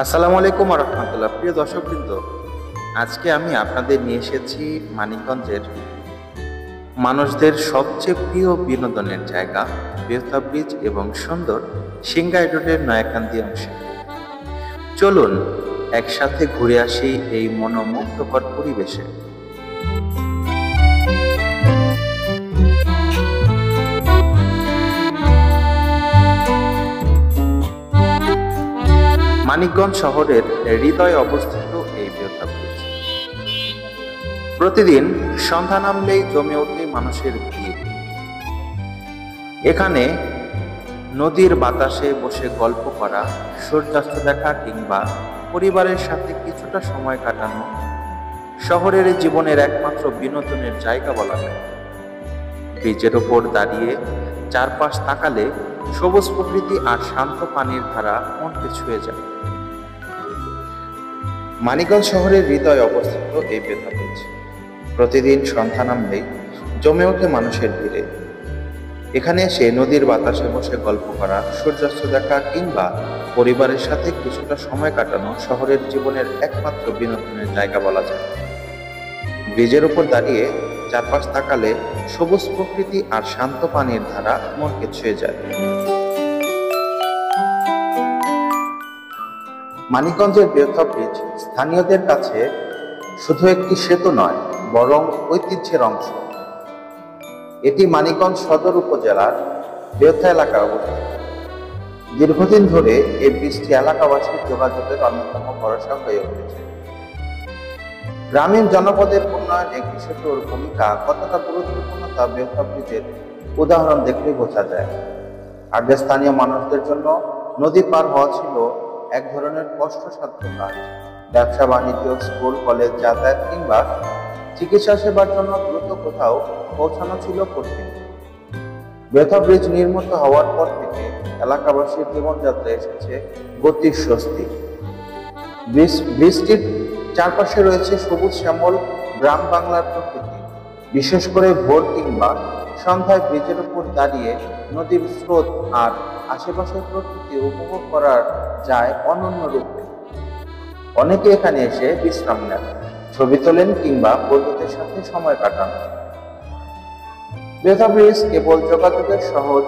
আসসালামু আলাইকুম রহমতুল্লাহ। প্রিয় দর্শকবৃন্দ, আজকে আমি আপনাদের নিয়ে এসেছি মানিকগঞ্জের মানুষদের সবচেয়ে প্রিয় বিনোদনের জায়গা বেহুলা ব্রিজ এবং সুন্দর সিংগাই রোডের নয়াকান্দি অংশে। চলুন একসাথে ঘুরে আসি এই মনোমুগ্ধকর পরিবেশে। মানিকগঞ্জ শহরের হৃদয়ে অবস্থিত এই বেহুলা ব্রিজ প্রতিদিন সন্ধ্যা নামলেই জমে ওঠে মানুষের ভিড়। এখানে নদীর বাতাসে বসে গল্প করা, সূর্যাস্ত দেখা কিংবা পরিবারের সাথে কিছুটা সময় কাটানো শহরের জীবনের একমাত্র বিনোদনের জায়গা বলা যায়। ব্রিজের ওপর দাঁড়িয়ে চারপাশ তাকালে সবুজ প্রকৃতি আর শান্ত পানির ধারা মনকে ছুঁয়ে যায়। মানিকগঞ্জ শহরের হৃদয়ে অবস্থিত এই বেহুলা ব্রিজ প্রতিদিন সন্ধ্যা নামলেই জমে ওঠে মানুষের ভিড়ে। এখানে এসে নদীর বাতাসে বসে গল্প করা, সূর্যাস্ত দেখা কিংবা পরিবারের সাথে কিছুটা সময় কাটানো শহরের জীবনের একমাত্র বিনোদনের জায়গা বলা যায়। ব্রিজের উপর দাঁড়িয়ে চারপাশ তাকালে সবুজ প্রকৃতি আর শান্ত পানির ধারা মনকে ছুঁয়ে যায়। মানিকগঞ্জের বেহুলা ব্রিজ স্থানীয়দের কাছে শুধু একটি সেতু নয়, বরং ঐতিহ্যের অংশ। এটি মানিকগঞ্জ সদর উপজেলার বেহুলা এলাকায় অবস্থিত। দীর্ঘদিন ধরে এই ব্রিজটি এলাকাবাসীর যোগাযোগের অন্যতম ভরসা হয়ে উঠেছে। গ্রামীণ জনপদের উন্নয়নে একটি সেতুর ভূমিকা কতটা গুরুত্বপূর্ণ তা বেহুলা ব্রিজের উদাহরণ দেখলে বোঝা যায়। আগে স্থানীয় মানুষদের জন্য নদী পার হওয়া ছিল এক ধরনের কষ্টসাধ্য কাজ। ব্যবসা বাণিজ্য, স্কুল, কলেজ, যাতায়াত কিংবা চিকিৎসা সেবার জন্য দ্রুত কোথাও পৌঁছানো ছিল কঠিন। বেহুলা ব্রিজ নির্মিত হওয়ার পর থেকে এলাকাবাসীর জীবনযাত্রায় এসেছে গতির স্বস্তি। ব্রিজটির চারপাশে রয়েছে সবুজ শ্যামল গ্রাম বাংলার প্রকৃতি। বিশেষ করে ভোর কিংবা সন্ধ্যায় ব্রিজের উপর দাঁড়িয়ে নদীর স্রোত আর আশেপাশের প্রকৃতি উপভোগ করা যায় অনন্য রূপে। অনেকে এখানে এসে বিশ্রাম নেন, ছবি তোলেন কিংবা বন্ধুদের সাথে সময় কাটান। বেহুলা ব্রিজ কেবল যোগাযোগের সহজ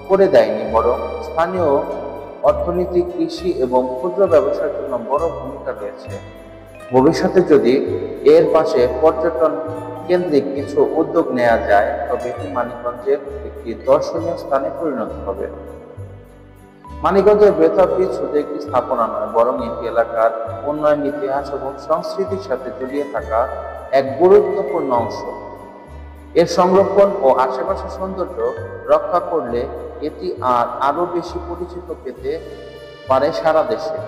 করে দেয়নি, বরং স্থানীয় অর্থনীতি, কৃষি এবং ক্ষুদ্র ব্যবসার জন্য বড় ভূমিকা রয়েছে। ভবিষ্যতে যদি এর পাশে পর্যটন কেন্দ্রিক কিছু উদ্যোগ নেওয়া যায়, তবে এটি মানিকগঞ্জের একটি দর্শনীয় স্থানে পরিণত হবে। মানিকগঞ্জের বেহুলা ব্রিজ শুধু একটি স্থাপনা নয়, বরং এটি এলাকার উন্নয়ন, ইতিহাস এবং সংস্কৃতির সাথে জড়িয়ে থাকা এক গুরুত্বপূর্ণ অংশ। এর সংরক্ষণ ও আশেপাশের সৌন্দর্য রক্ষা করলে এটি আরো বেশি পরিচিত পেতে পারে সারা দেশে।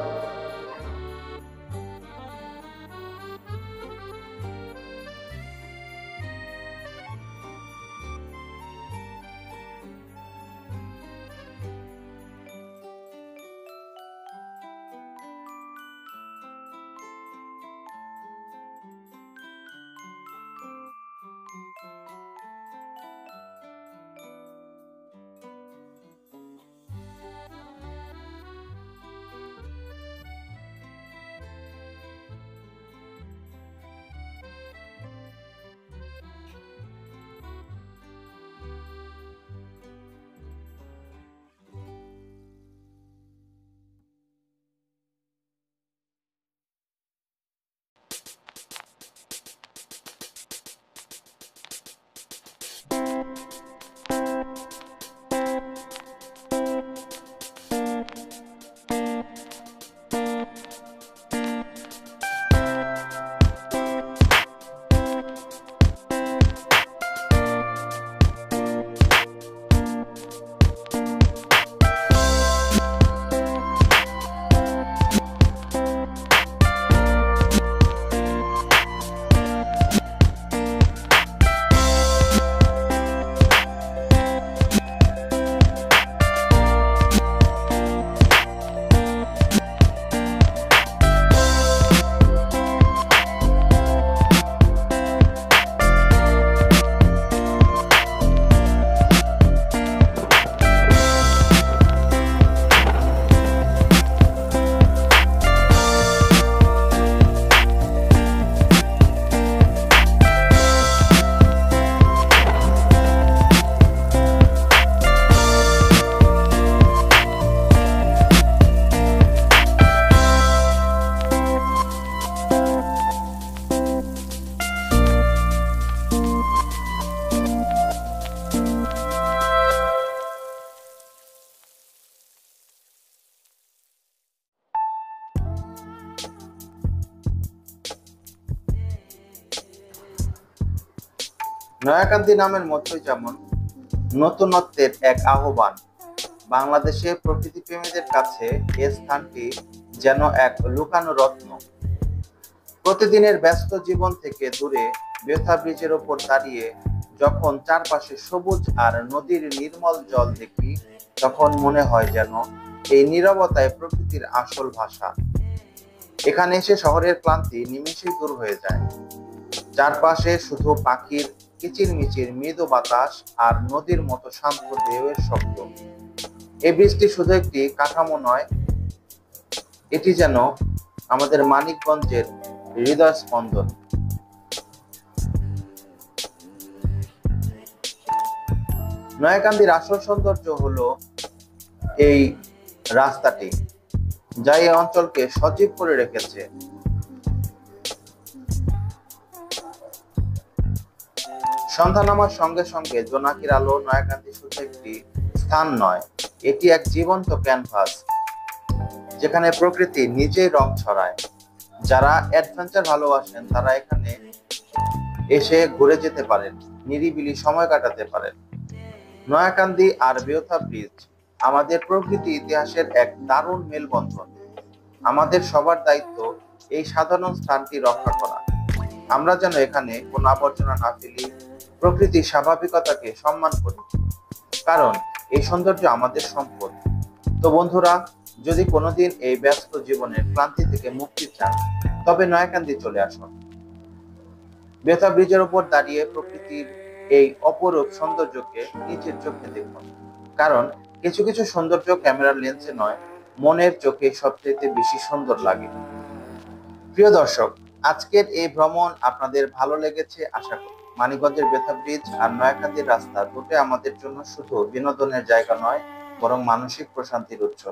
নয়াকান্দি নামের মতোই যেমন নতুনত্বের এক আহ্বান, বাংলাদেশে প্রকৃতিপ্রেমীদের কাছে এ স্থানটি যেন এক লুকানো রত্ন। প্রতিদিনের ব্যস্ত জীবন থেকে দূরে বেথা ব্রিজের ওপর দাঁড়িয়ে যখন চারপাশে সবুজ আর নদীর নির্মল জল দেখি, তখন মনে হয় যেন এই নীরবতায় প্রকৃতির আসল ভাষা। এখানে এসে শহরের ক্লান্তি নিমেষেই দূর হয়ে যায়। চারপাশে শুধু পাখির কিচিরমিচির মৃদু বাতাস আর নদীর মতো শান্ত ঢেউয়ের শব্দ। এই ব্রিজটি শুধু একটি কাঠামো নয়, এটি যেন আমাদের মানিকগঞ্জের হৃদয় স্পন্দন। নয়াকান্দির আসল সৌন্দর্য হলো এই রাস্তাটি, যা এই অঞ্চলকে সজীব করে রেখেছে। সন্ধ্যা নামার সঙ্গে সঙ্গে জোনাকির আলো নয়াকান্দি শুধু একটি স্থান নয়, এটি এক জীবন্ত ক্যানভাস, যেখানে প্রকৃতি নিজেই রং ছড়ায়। যারা অ্যাডভেঞ্চার ভালোবাসেন তারা এখানে এসে ঘুরে যেতে পারেন, নিরিবিলি সময় কাটাতে পারেন। নয়াকান্দি আর বেওথা ব্রিজ আমাদের প্রকৃতি ইতিহাসের এক দারুণ মেলবন্ধন। আমাদের সবার দায়িত্ব এই সাধারণ স্থানটি রক্ষা করা। আমরা যেন এখানে কোনো আবর্জনা না ফেলি, প্রকৃতির স্বাভাবিকতাকে সম্মান করি, কারণ এই সৌন্দর্য আমাদের সম্পদ। তো বন্ধুরা, যদি কোনোদিন এই ব্যস্ত জীবনের ক্লান্তি থেকে মুক্তি চান, তবে নয়াকান্দি চলে আসুন। বেথা ব্রিজের উপর দাঁড়িয়ে প্রকৃতির এই অপরূপ সৌন্দর্যকে নিজের চোখে দেখুন, কারণ কিছু কিছু সৌন্দর্য ক্যামেরার লেন্সে নয়, মনের চোখে সবচেয়ে বেশি সুন্দর লাগে। প্রিয় দর্শক, আজকের এই ভ্রমণ আপনাদের ভালো লেগেছে আশা করি। মানিকগঞ্জের বেথা ব্রিজ আর নয়াকান্দির রাস্তা দুটো আমাদের জন্য শুধু বিনোদনের জায়গা নয়, বরং মানসিক প্রশান্তির উৎস।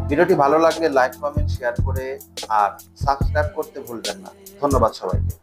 ভিডিওটি ভালো লাগলে লাইক, কমেন্ট, শেয়ার করে আর সাবস্ক্রাইব করতে ভুলবেন না। ধন্যবাদ সবাইকে।